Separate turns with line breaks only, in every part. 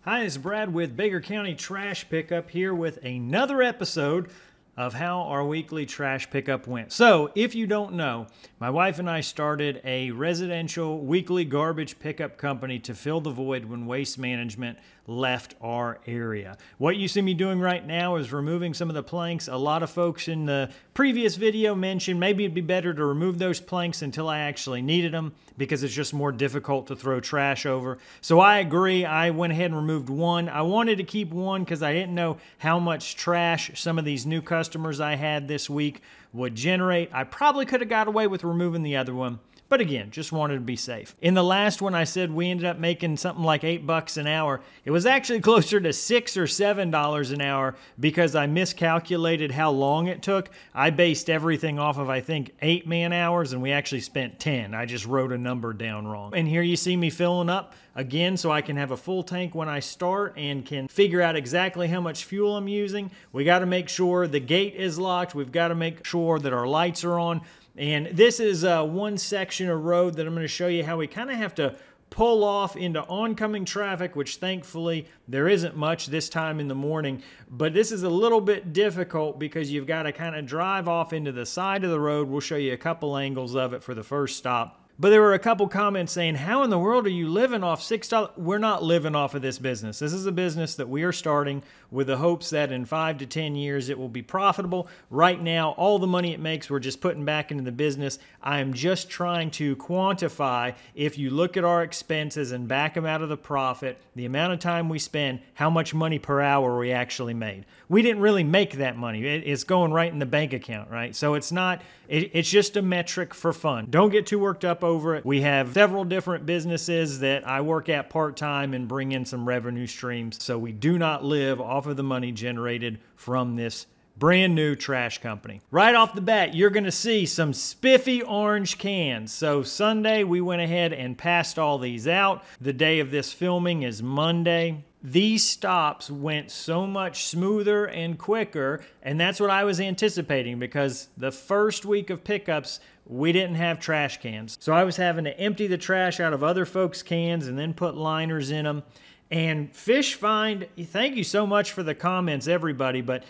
Hi, it's Brad with Baker County Trash Pickup here with another episode of how our weekly trash pickup went. So, if you don't know, my wife and I started a residential weekly garbage pickup company to fill the void when Waste Management left our area. What you see me doing right now is removing some of the planks. A lot of folks in the previous video mentioned maybe it'd be better to remove those planks until I actually needed them because it's just more difficult to throw trash over. So I agree. I went ahead and removed one. I wanted to keep one because I didn't know how much trash some of these new customers I had this week would generate. I probably could have got away with removing the other one. But again, just wanted to be safe. In the last one, I said we ended up making something like $8 an hour. It was actually closer to $6 or $7 an hour because I miscalculated how long it took. I based everything off of, I think, 8 man-hours, and we actually spent 10. I just wrote a number down wrong. And here you see me filling up again so I can have a full tank when I start and can figure out exactly how much fuel I'm using. We got to make sure the gate is locked. We've got to make sure that our lights are on. And this is one section of road that I'm going to show you how we kind of have to pull off into oncoming traffic, which thankfully there isn't much this time in the morning. But this is a little bit difficult because you've got to kind of drive off into the side of the road. We'll show you a couple angles of it for the first stop. But there were a couple comments saying, how in the world are you living off $6? We're not living off of this business. This is a business that we are starting with the hopes that in 5 to 10 years it will be profitable. Right now, all the money it makes, we're just putting back into the business. I am just trying to quantify, if you look at our expenses and back them out of the profit, the amount of time we spend, how much money per hour we actually made. We didn't really make that money. It's going right in the bank account, right? So it's not, it's just a metric for fun. Don't get too worked up over it. We have several different businesses that I work at part-time and bring in some revenue streams. So we do not live off of the money generated from this brand new trash company. Right off the bat, you're going to see some spiffy orange cans. So Sunday, we went ahead and passed all these out. The day of this filming is Monday. These stops went so much smoother and quicker, and that's what I was anticipating because the first week of pickups, we didn't have trash cans. So I was having to empty the trash out of other folks' cans and then put liners in them. And Fish Find, thank you so much for the comments, everybody, but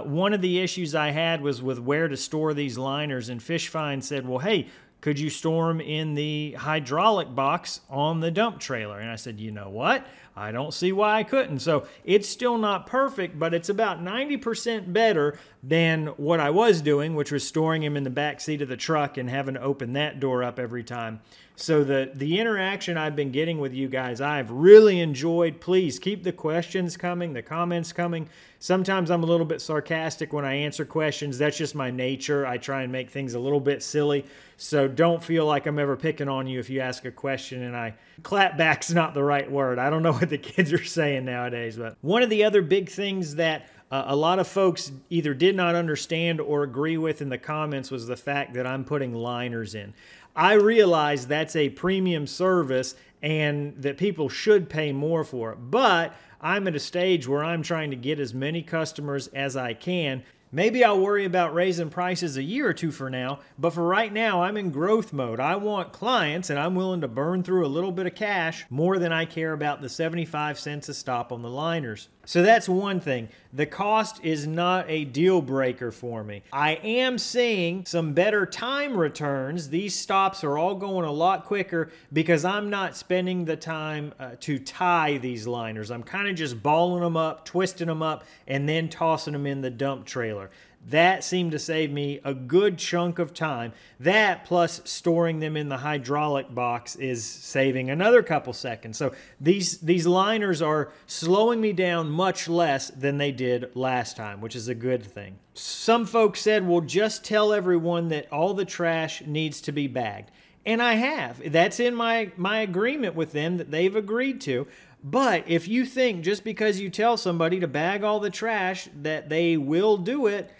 one of the issues I had was with where to store these liners, and Fish Find said, well, hey, could you store them in the hydraulic box on the dump trailer? And I said, you know what? I don't see why I couldn't. So it's still not perfect, but it's about 90% better than what I was doing, which was storing him in the back seat of the truck and having to open that door up every time. So the interaction I've been getting with you guys, I've really enjoyed. Please keep the questions coming, the comments coming. Sometimes I'm a little bit sarcastic when I answer questions. That's just my nature. I try and make things a little bit silly. So don't feel like I'm ever picking on you if you ask a question and I clap back's not the right word. I don't know what the kids are saying nowadays. But one of the other big things that a lot of folks either did not understand or agree with in the comments was the fact that I'm putting liners in. I realize that's a premium service and that people should pay more for it, but I'm at a stage where I'm trying to get as many customers as I can. Maybe I'll worry about raising prices a year or two for now, but for right now, I'm in growth mode. I want clients, and I'm willing to burn through a little bit of cash more than I care about the 75 cents a stop on the liners. So that's one thing. The cost is not a deal breaker for me. I am seeing some better time returns. These stops are all going a lot quicker because I'm not spending the time to tie these liners. I'm kind of just balling them up, twisting them up, and then tossing them in the dump trailer. That seemed to save me a good chunk of time. That plus storing them in the hydraulic box is saving another couple seconds. So these liners are slowing me down much less than they did last time, which is a good thing. Some folks said, well, just tell everyone that all the trash needs to be bagged. And I have. That's in my agreement with them that they've agreed to. But if you think just because you tell somebody to bag all the trash that they will do it,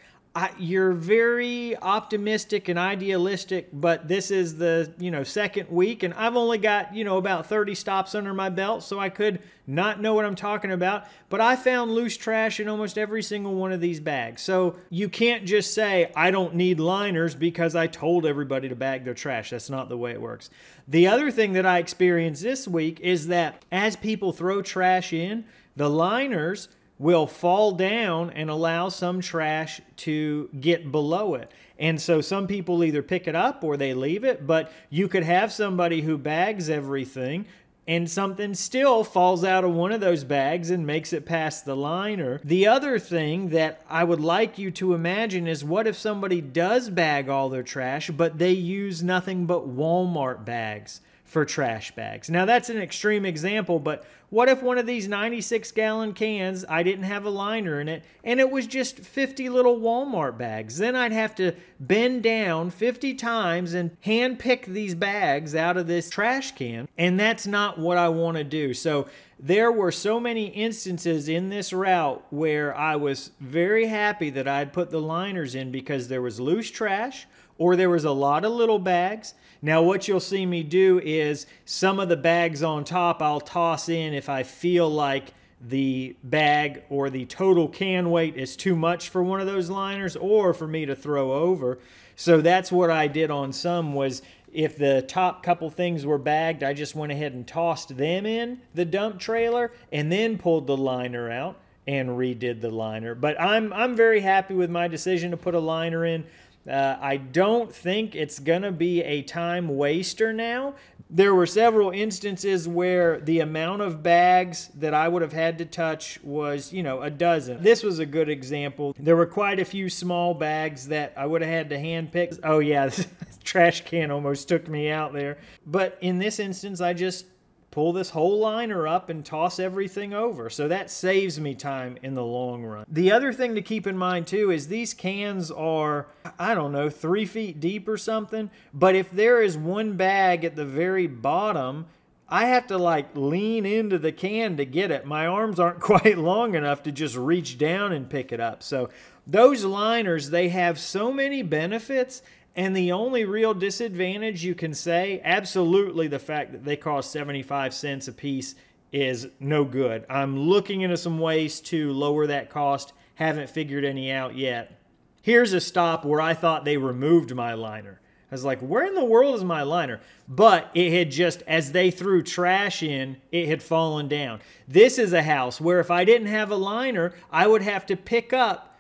You're very optimistic and idealistic, but this is the, second week, and I've only got, about 30 stops under my belt, so I could not know what I'm talking about. But I found loose trash in almost every single one of these bags. So you can't just say, I don't need liners because I told everybody to bag their trash. That's not the way it works. The other thing that I experienced this week is that as people throw trash in, the liners will fall down and allow some trash to get below it. And so some people either pick it up or they leave it, but you could have somebody who bags everything and something still falls out of one of those bags and makes it past the liner. The other thing that I would like you to imagine is, what if somebody does bag all their trash, but they use nothing but Walmart bags for trash bags? Now, that's an extreme example, but what if one of these 96-gallon cans, I didn't have a liner in it, and it was just 50 little Walmart bags? Then I'd have to bend down 50 times and hand pick these bags out of this trash can, and that's not what I want to do. So there were so many instances in this route where I was very happy that I'd put the liners in because there was loose trash or there was a lot of little bags. Now, what you'll see me do is some of the bags on top I'll toss in if I feel like the bag or the total can weight is too much for one of those liners or for me to throw over. So that's what I did on some, was if the top couple things were bagged, I just went ahead and tossed them in the dump trailer and then pulled the liner out and redid the liner. But I'm very happy with my decision to put a liner in. I don't think it's going to be a time waster now. There were several instances where the amount of bags that I would have had to touch was, a dozen. This was a good example. There were quite a few small bags that I would have had to hand pick. Oh yeah, this trash can almost took me out there. But in this instance, I just pull this whole liner up and toss everything over. So that saves me time in the long run. The other thing to keep in mind too is these cans are, I don't know, 3 feet deep or something. But if there is one bag at the very bottom, I have to lean into the can to get it. My arms aren't quite long enough to just reach down and pick it up. So those liners, they have so many benefits. And the only real disadvantage you can say, absolutely the fact that they cost 75 cents a piece is no good. I'm looking into some ways to lower that cost. Haven't figured any out yet. Here's a stop where I thought they removed my liner. I was like, where in the world is my liner? But it had just, as they threw trash in, it had fallen down. This is a house where if I didn't have a liner, I would have to pick up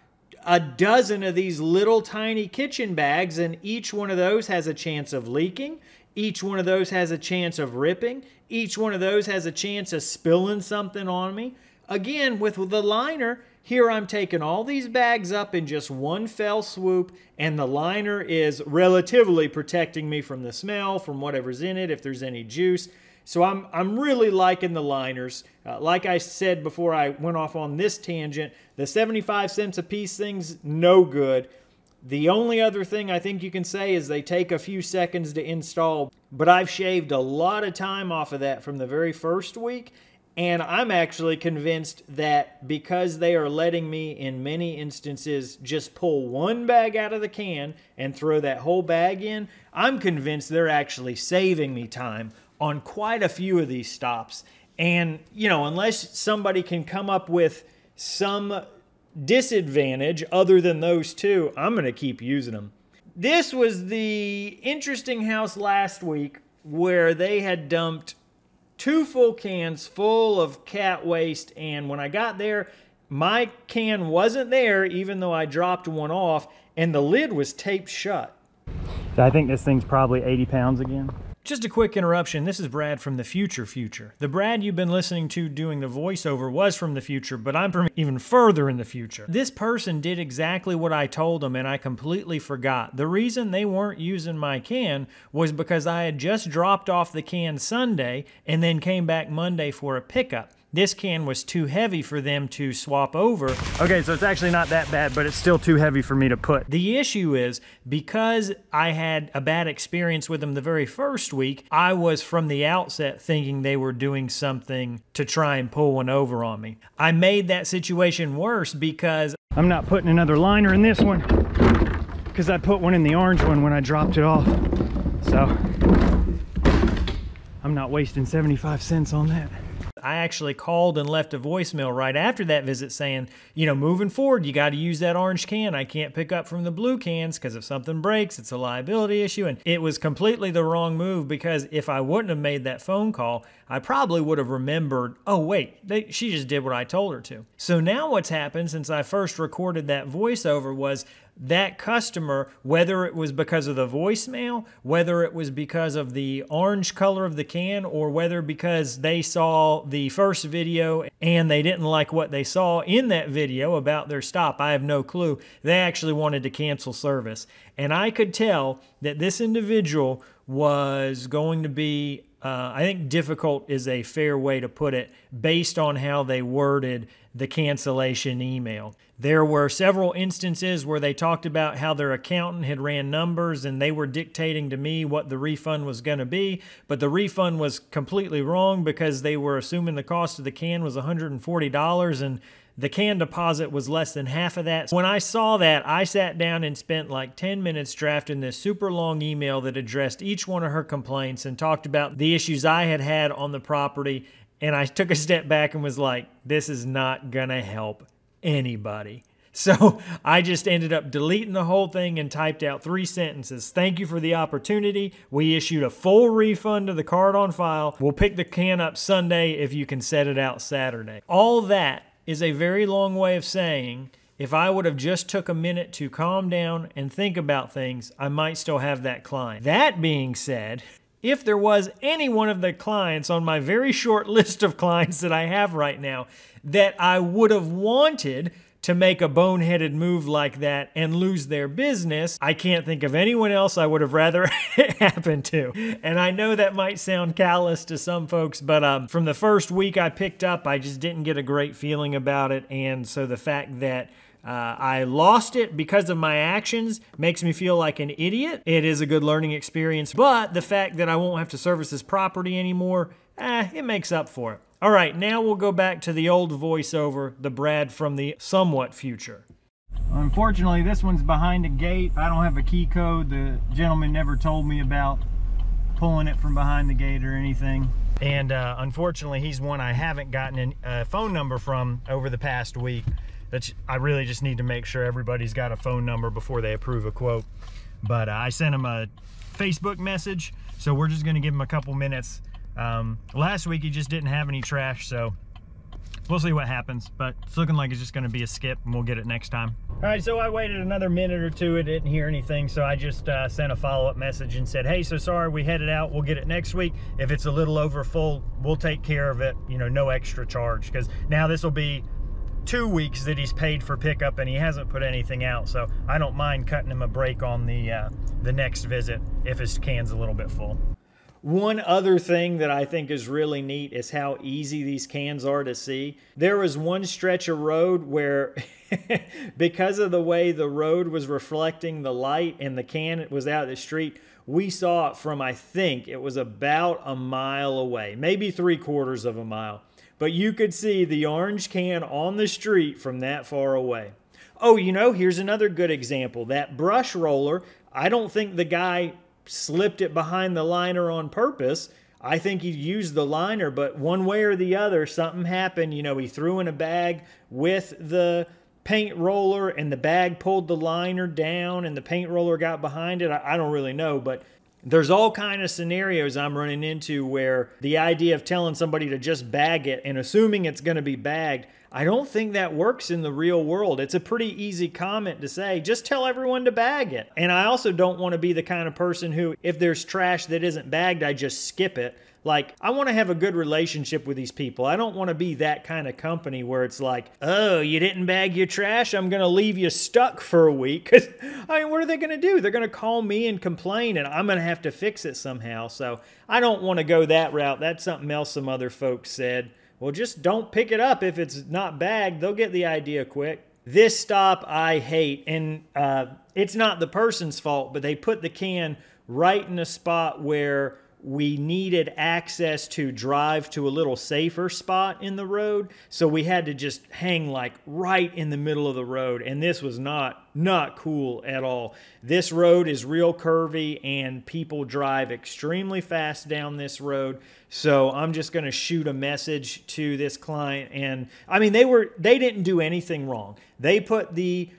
a dozen of these little tiny kitchen bags, and each one of those has a chance of leaking. Each one of those has a chance of ripping. Each one of those has a chance of spilling something on me. Again, with the liner, here I'm taking all these bags up in just one fell swoop, and the liner is relatively protecting me from the smell, from whatever's in it, if there's any juice. So I'm really liking the liners. Like I said before I went off on this tangent, the 75 cents a piece thing's no good. The only other thing I think you can say is they take a few seconds to install, but I've shaved a lot of time off of that from the very first week, and I'm actually convinced that because they are letting me, in many instances, just pull one bag out of the can and throw that whole bag in, I'm convinced they're actually saving me time on quite a few of these stops. And, unless somebody can come up with some disadvantage other than those two, I'm going to keep using them. This was the interesting house last week where they had dumped 2 full cans full of cat waste, and when I got there, my can wasn't there even though I dropped one off, and the lid was taped shut. I think this thing's probably 80 pounds again. Just a quick interruption. This is Brad from the future. The Brad you've been listening to doing the voiceover was from the future, but I'm from even further in the future. This person did exactly what I told them, and I completely forgot. The reason they weren't using my can was because I had just dropped off the can Sunday and then came back Monday for a pickup. this can was too heavy for them to swap over. Okay, so it's actually not that bad, but it's still too heavy for me to put. The issue is, because I had a bad experience with them the very first week, I was from the outset thinking they were doing something to try and pull one over on me. I made that situation worse because I'm not putting another liner in this one because I put one in the orange one when I dropped it off. So I'm not wasting 75 cents on that. I actually called and left a voicemail right after that visit saying, you know, moving forward, you got to use that orange can. I can't pick up from the blue cans because if something breaks, it's a liability issue. And it was completely the wrong move, because if I wouldn't have made that phone call, I probably would have remembered, oh wait, she just did what I told her to. So now what's happened since I first recorded that voiceover was that customer, whether it was because of the voicemail, whether it was because of the orange color of the can, or whether because they saw the first video and they didn't like what they saw in that video about their stop, I have no clue, they actually wanted to cancel service. And I could tell that this individual was going to be, I think difficult is a fair way to put it, based on how they worded the cancellation email. There were several instances where they talked about how their accountant had ran numbers and they were dictating to me what the refund was going to be, but the refund was completely wrong because they were assuming the cost of the can was $140 and the can deposit was less than half of that. When I saw that, I sat down and spent like 10 minutes drafting this super long email that addressed each one of her complaints and talked about the issues I had had on the property. And I took a step back and was like, this is not gonna help anybody. So I just ended up deleting the whole thing and typed out 3 sentences. Thank you for the opportunity. We issued a full refund to the card on file. We'll pick the can up Sunday if you can set it out Saturday. All that is a very long way of saying, if I would have just took a minute to calm down and think about things, I might still have that client. That being said, if there was any one of the clients on my very short list of clients that I have right now that I would have wanted to make a boneheaded move like that and lose their business, I can't think of anyone else I would have rather it happen to. And I know that might sound callous to some folks, but from the first week I picked up, I just didn't get a great feeling about it. And so the fact that I lost it because of my actions makes me feel like an idiot. It is a good learning experience, but the fact that I won't have to service this property anymore, it makes up for it. All right, now we'll go back to the old voiceover, the Brad from the somewhat future. Unfortunately, this one's behind a gate. I don't have a key code. The gentleman never told me about pulling it from behind the gate or anything. And unfortunately, he's one I haven't gotten a phone number from over the past week. I really just need to make sure everybody's got a phone number before they approve a quote. But I sent him a Facebook message, so we're just gonna give him a couple minutes. Last week he just didn't have any trash, so we'll see what happens, but it's looking like it's just gonna be a skip and we'll get it next time. All right, so I waited another minute or two, I didn't hear anything, so I just sent a follow-up message and said, hey, so sorry, we headed out, we'll get it next week. If it's a little over full, we'll take care of it, you know, no extra charge, because now this will be 2 weeks that he's paid for pickup and he hasn't put anything out, so I don't mind cutting him a break on the next visit if his can's a little bit full. One other thing that I think is really neat is how easy these cans are to see. There was one stretch of road where because of the way the road was reflecting the light and the can was out of the street, we saw it from, I think it was about a mile away, maybe 3/4 of a mile. But you could see the orange can on the street from that far away. Oh, you know, here's another good example. That brush roller, I don't think the guy slipped it behind the liner on purpose. I think he used the liner, but one way or the other, something happened. You know, he threw in a bag with the paint roller and the bag pulled the liner down and the paint roller got behind it. I don't really know, but there's all kind of scenarios I'm running into where the idea of telling somebody to just bag it and assuming it's going to be bagged, I don't think that works in the real world. It's a pretty easy comment to say, just tell everyone to bag it. And I also don't want to be the kind of person who, if there's trash that isn't bagged, I just skip it. Like, I want to have a good relationship with these people. I don't want to be that kind of company where it's like, oh, you didn't bag your trash? I'm going to leave you stuck for a week. Because, I mean, what are they going to do? They're going to call me and complain, and I'm going to have to fix it somehow. So I don't want to go that route. That's something else some other folks said. Well, just don't pick it up if it's not bagged. They'll get the idea quick. This stop I hate, and it's not the person's fault, but they put the can right in a spot where we needed access to drive to a little safer spot in the road. So we had to just hang like right in the middle of the road. And this was not cool at all. This road is real curvy and people drive extremely fast down this road. So I'm just going to shoot a message to this client. And I mean, they didn't do anything wrong. They put the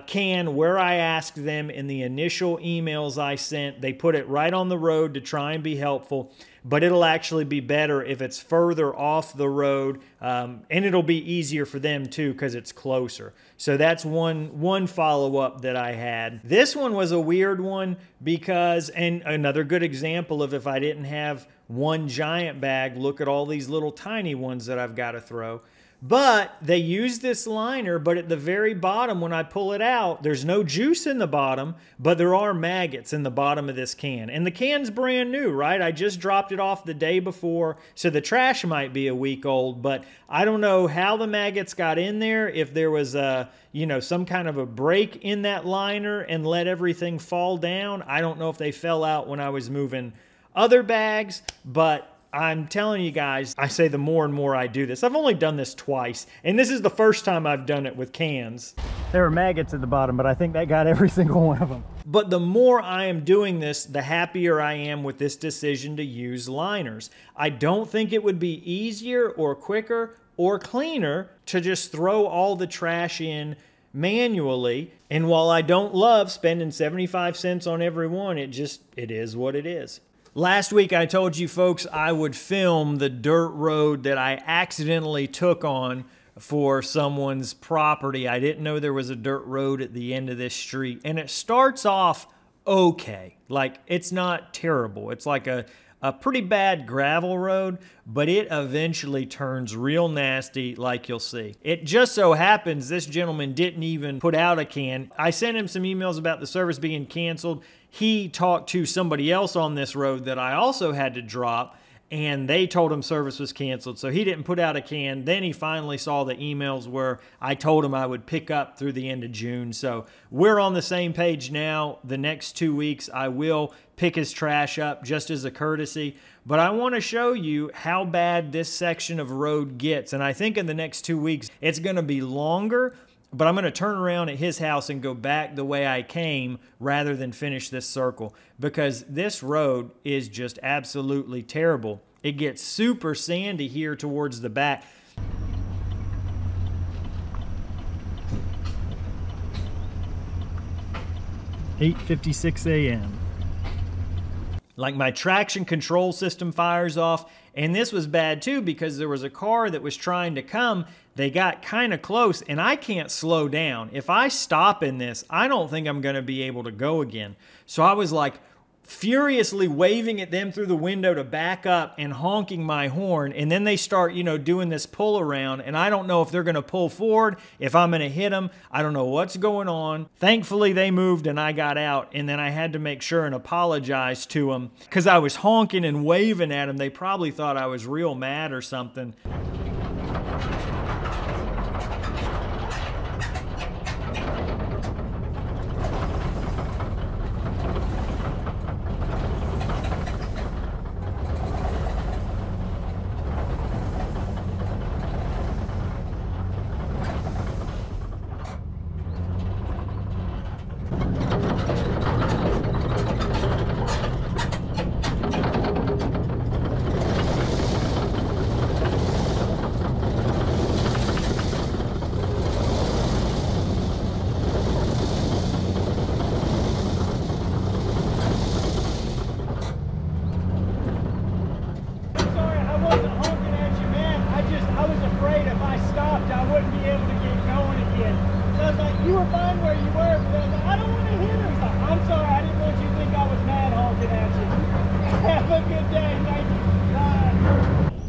can where I asked them in the initial emails I sent. They put it right on the road to try and be helpful, but it'll actually be better if it's further off the road, and it'll be easier for them too because it's closer. So that's one follow-up that I had. This one was a weird one because, and another good example of if I didn't have one giant bag, look at all these little tiny ones that I've got to throw. But they use this liner, but at the very bottom, when I pull it out, there's no juice in the bottom, but there are maggots in the bottom of this can. And the can's brand new, right? I just dropped it off the day before, so the trash might be a week old, but I don't know how the maggots got in there, if there was a, you know, some kind of a break in that liner and let everything fall down. I don't know if they fell out when I was moving other bags, but I'm telling you guys, I say the more and more I do this. I've only done this twice, and this is the first time I've done it with cans. There were maggots at the bottom, but I think that got every single one of them. But the more I am doing this, the happier I am with this decision to use liners. I don't think it would be easier or quicker or cleaner to just throw all the trash in manually. And while I don't love spending 75 cents on every one, it is what it is. Last week I told you folks I would film the dirt road that I accidentally took on for someone's property. I didn't know there was a dirt road at the end of this street. And it starts off okay. Like, it's not terrible. It's like a pretty bad gravel road, but it eventually turns real nasty, like you'll see. It just so happens this gentleman didn't even put out a can. I sent him some emails about the service being canceled. He talked to somebody else on this road that I also had to drop, and they told him service was canceled, so he didn't put out a can. Then he finally saw the emails where I told him I would pick up through the end of June. So we're on the same page now. The next 2 weeks, I will pick his trash up just as a courtesy. But I want to show you how bad this section of road gets. And I think in the next 2 weeks, it's going to be longer, but I'm going to turn around at his house and go back the way I came rather than finish this circle, because this road is just absolutely terrible. It gets super sandy here towards the back. $8:56 a.m. Like, my traction control system fires off, and this was bad too because there was a car that was trying to come. They got kind of close, and I can't slow down. If I stop in this, I don't think I'm going to be able to go again. So I was like furiously waving at them through the window to back up and honking my horn, and then they start, you know, doing this pull around, and I don't know if they're going to pull forward, if I'm going to hit them. I don't know what's going on. Thankfully, they moved and I got out, and then I had to make sure and apologize to them because I was honking and waving at them. They probably thought I was real mad or something.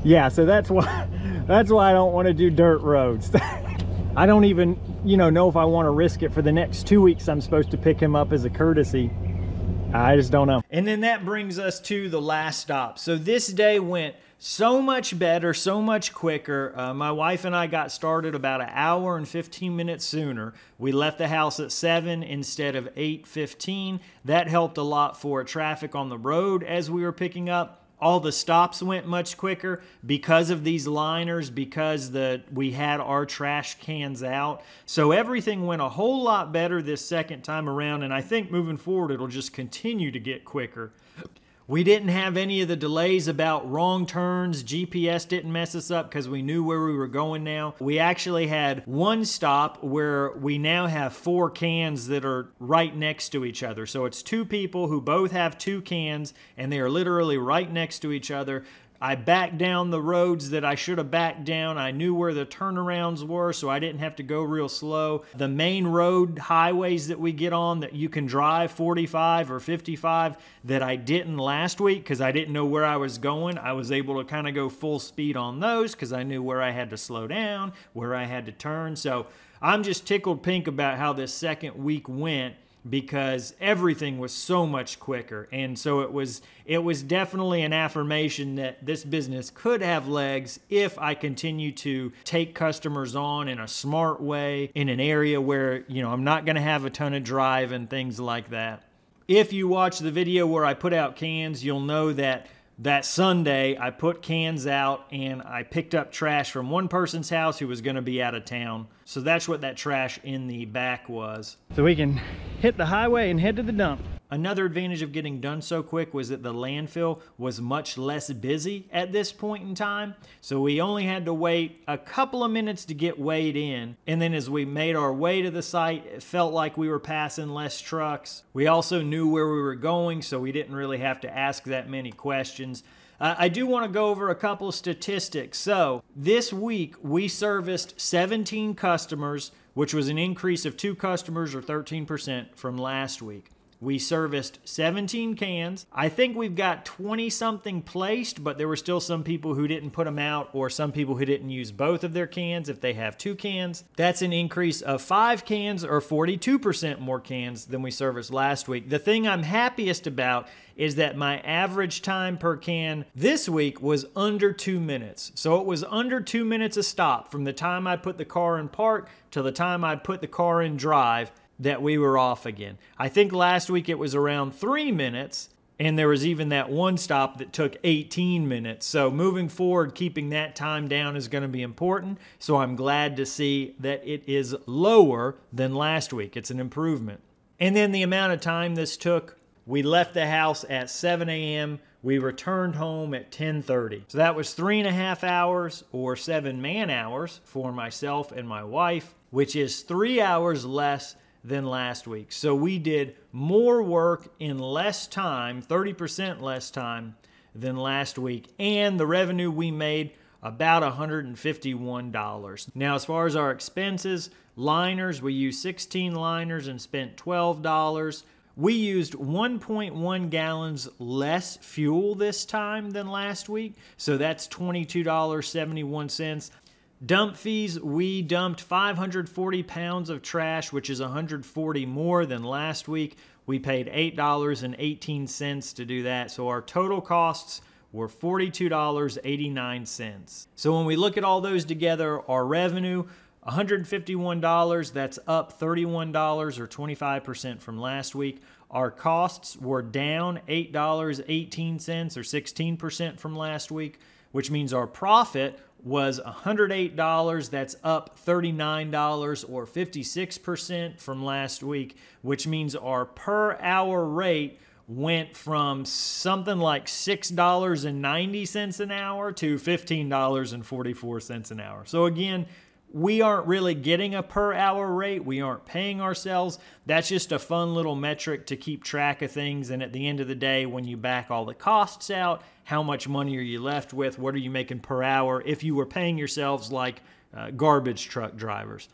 Yeah, so that's why I don't want to do dirt roads. I don't even, know if I want to risk it for the next 2 weeks. I'm supposed to pick him up as a courtesy. I just don't know. And then that brings us to the last stop. So this day went So much better, so much quicker. My wife and I got started about an hour and 15 minutes sooner. We left the house at 7 instead of 8:15. That helped a lot for traffic on the road as we were picking up. All the stops went much quicker because of these liners, because we had our trash cans out. So everything went a whole lot better this second time around, and I think moving forward it'll just continue to get quicker. We didn't have any of the delays about wrong turns. GPS didn't mess us up because we knew where we were going now. We actually had one stop where we now have 4 cans that are right next to each other. So it's 2 people who both have 2 cans and they are literally right next to each other. I backed down the roads that I should have backed down. I knew where the turnarounds were, so I didn't have to go real slow. The main road highways that we get on that you can drive 45 or 55 that I didn't last week because I didn't know where I was going, I was able to kind of go full speed on those because I knew where I had to slow down, where I had to turn. So I'm just tickled pink about how this second week went, because everything was so much quicker. And so it was definitely an affirmation that this business could have legs if I continue to take customers on in a smart way in an area where, I'm not going to have a ton of drive and things like that. If you watch the video where I put out cans, you'll know that Sunday I put cans out and I picked up trash from one person's house who was going to be out of town. So that's what that trash in the back was. So we can hit the highway and head to the dump. Another advantage of getting done so quick was that the landfill was much less busy at this point in time. So we only had to wait a couple of minutes to get weighed in. And then as we made our way to the site, it felt like we were passing less trucks. We also knew where we were going, so we didn't really have to ask that many questions. I do want to go over a couple of statistics. So this week we serviced 17 customers, which was an increase of 2 customers or 13% from last week. We serviced 17 cans. I think we've got 20 something placed, but there were still some people who didn't put them out, or some people who didn't use both of their cans if they have 2 cans. That's an increase of 5 cans or 42% more cans than we serviced last week. The thing I'm happiest about is that my average time per can this week was under 2 minutes. So it was under 2 minutes a stop from the time I put the car in park to the time I put the car in drive that we were off again. I think last week it was around 3 minutes, and there was even that one stop that took 18 minutes. So moving forward, keeping that time down is going to be important. So I'm glad to see that it is lower than last week. It's an improvement. And then the amount of time this took, we left the house at 7 a.m. We returned home at 10:30. So that was 3.5 hours or 7 man hours for myself and my wife, which is 3 hours less than last week. So we did more work in less time, 30% less time than last week. And the revenue we made, about $151. Now, as far as our expenses, liners, we used 16 liners and spent $12. We used 1.1 gallons less fuel this time than last week. So that's $22.71. Dump fees, we dumped 540 pounds of trash, which is 140 more than last week. We paid $8.18 to do that. So our total costs were $42.89. So when we look at all those together, our revenue, $151, that's up $31 or 25% from last week. Our costs were down $8.18 or 16% from last week, which means our profit was $108. That's up $39 or 56% from last week, which means our per hour rate went from something like $6.90 an hour to $15.44 an hour. So again, we aren't really getting a per hour rate. We aren't paying ourselves. That's just a fun little metric to keep track of things. And at the end of the day, when you back all the costs out, how much money are you left with? What are you making per hour if you were paying yourselves like garbage truck drivers?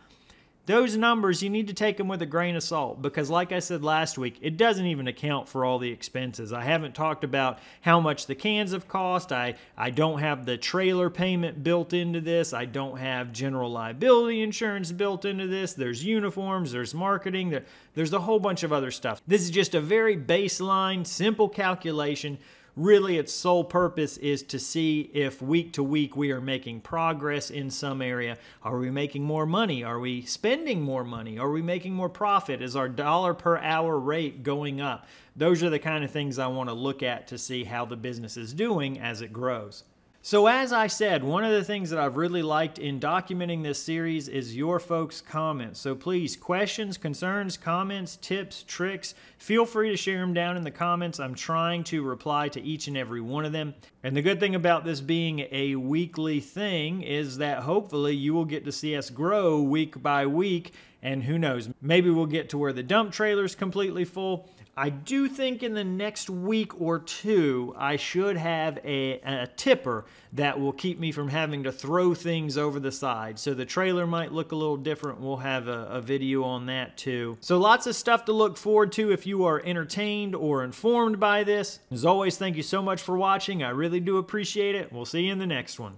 Those numbers, you need to take them with a grain of salt because like I said last week, it doesn't even account for all the expenses. I haven't talked about how much the cans have cost. I don't have the trailer payment built into this. I don't have general liability insurance built into this. There's uniforms, there's marketing, there's a whole bunch of other stuff. This is just a very baseline, simple calculation really its sole purpose is to see if week to week we are making progress in some area. Are we making more money? Are we spending more money? Are we making more profit? Is our dollar per hour rate going up? Those are the kind of things I want to look at to see how the business is doing as it grows. So as I said, one of the things that I've really liked in documenting this series is your folks' comments. So please, questions, concerns, comments, tips, tricks, feel free to share them down in the comments. I'm trying to reply to each and every one of them. And the good thing about this being a weekly thing is that hopefully you will get to see us grow week by week. And who knows, maybe we'll get to where the dump trailer's completely full. I do think in the next week or two, I should have a tipper that will keep me from having to throw things over the side. So the trailer might look a little different. We'll have a video on that too. So lots of stuff to look forward to if you are entertained or informed by this. As always, thank you so much for watching. I really do appreciate it. We'll see you in the next one.